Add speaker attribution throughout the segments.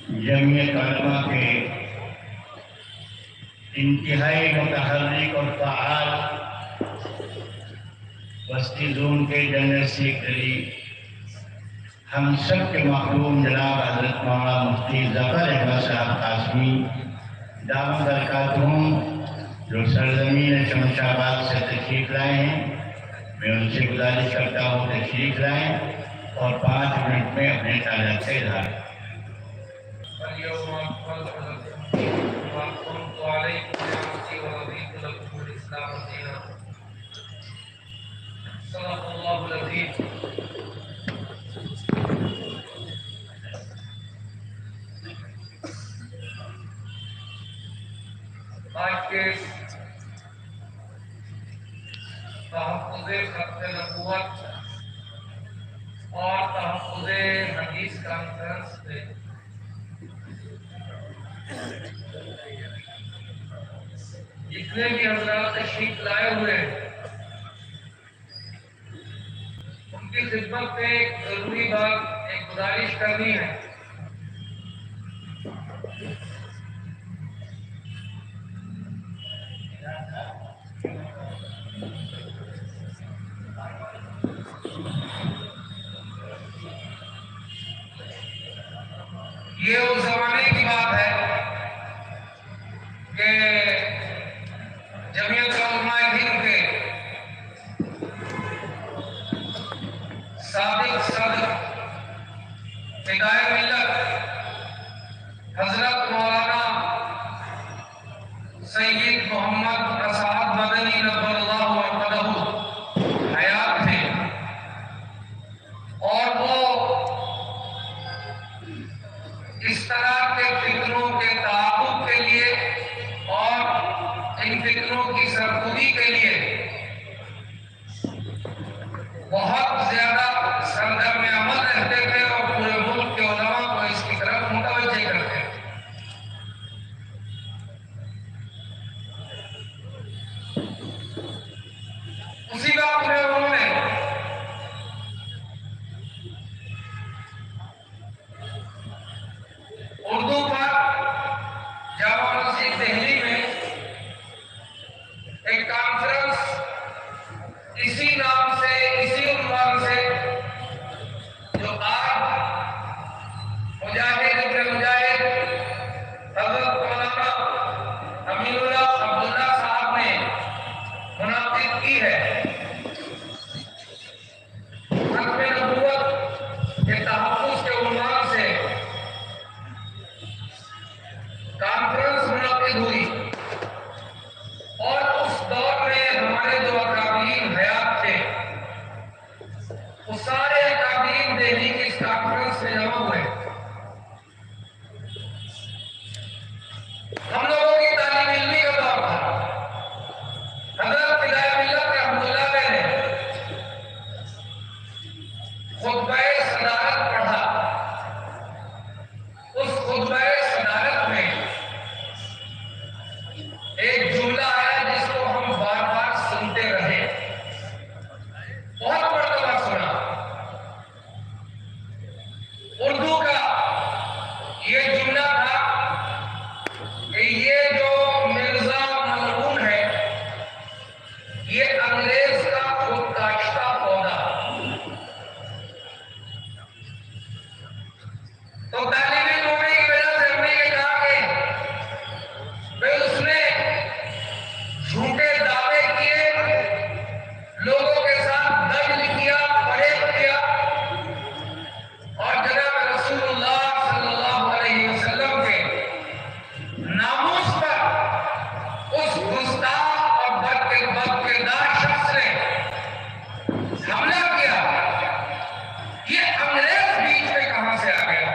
Speaker 1: जमीयत उलमा के इंतहाई मुतहर्रिक और फ़आल वस्ती जोन के जनरल सेक्रेटरी हम सब के मखलूम जनाब हजरत मौलाना मुफ्ती ज़फ़र अहमद साहब कासमी दामद बरकातुहुम जो सरजमीन शमशाबाद से तशरीफ़ लाए हैं, मैं उनसे गुजारिश करता हूँ तशरीफ़ लाएँ और 5 मिनट में अपने ताल्लुक़ से इज़हार करें।
Speaker 2: आज के तहफ़्फ़ुज़े ख़त्म नबूवत और तहफ़्फ़ुज़े हदीस कॉन्फ्रेंस में जितने भी हज़रात तशरीफ़ लाए हुए हैं, उनकी खिदमत में एक ज़रूरी बात, एक गुजारिश करनी है। ये उस जमाने की बात है कि जमीयत उलमा हिंद के साबिक सदर हिदायत मिल्लत हजरत मौलाना सैयद मोहम्मद असाद मदनी नव्वरल्लाहु मरकदहू हयात थे और वो इस तरह के फिक्रों के तहफ़्फ़ुज़ के लिए और इन फिक्रों की सरखुदी के लिए बहुत ज्यादा सरगर्म अमल रहते थे और पूरे मुल्क के उलमा को इसकी तरफ मुतवज्जे करते थे। उसी वक्त में उन्होंने उर्दू पर जामा मस्जिद दिल्ली में एक कॉन्फ्रेंस इसी नाम से, इसी उन्वान से, जो आज मुजाहिद इब्न मुजाहिद हजरत मौलाना अमीनुल्लाह अब्दुल्ला साहब ने मुनाकिद की है। खत्म नबूवत के तहफ़्फ़ुज़ के उन्वान से कॉन्फ्रेंस मुनाकिद हुई और उस दौर में हमारे जो अकाबरीन हयात थे, वो सारे अकाबरीन दिल्ली की इस कॉन्फ्रेंस में जमा हुए। हम लोगों की तालीम इल्मी का दौर था। हज़रत हिदायत मिल्लत रहमतुल्लाह अलैह ने खुतबे सदारत पढ़ा। उस खुतबे सदारत में एक जुमला आया जिसको हम बार बार सुनते रहे, बहुत मर्तबा सुना। उर्दू का ये जुमला था कि ये जो मिर्जा मलऊन है, ये अंग्रेज का खुद काश्ता पौधा। तो तालिब इल्म होने की वजह से हमने ये कहा कि भाई उसने झूठे दावे किए, लोगों के साथ दजल किया, फरेब किया और जनाब रसूलुल्लाह सल्लल्लाहु अलैहि वसल्लम के नामूस पर उस गुस्ताख और बदकिरदार शख्स ने हमला किया। ये अंग्रेज बीच में कहां से आ गया?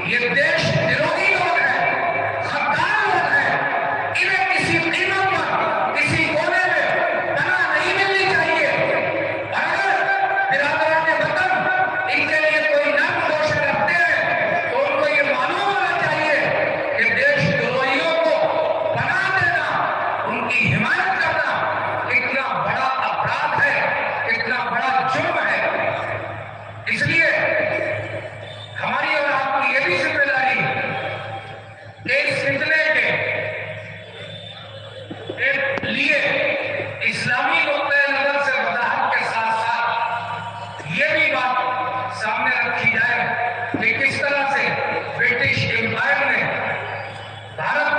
Speaker 2: ये देश विरोधी लोग हैं, गद्दार लोग हैं, इन्हें किसी कीमत पर किसी कोने में पनाह नहीं मिलनी चाहिए। और अगर बिरादरान वतन इनके लिए कोई नर्म घोषणा रखते हैं तो उनको ये मालूम होना चाहिए कि देशद्रोहियों को पनाह देना, उनकी हिमायत करना कितना बड़ा अपराध है, कितना बड़ा जुर्म है। इसलिए हमारी और आपकी ये भी जिम्मेदारी है कि इस फितने के लिए इस्लामी नुक्ते नजर से वजाहत के साथ साथ ये भी बात सामने रखी जाए कि किस तरह से ब्रिटिश एम्पायर ने भारत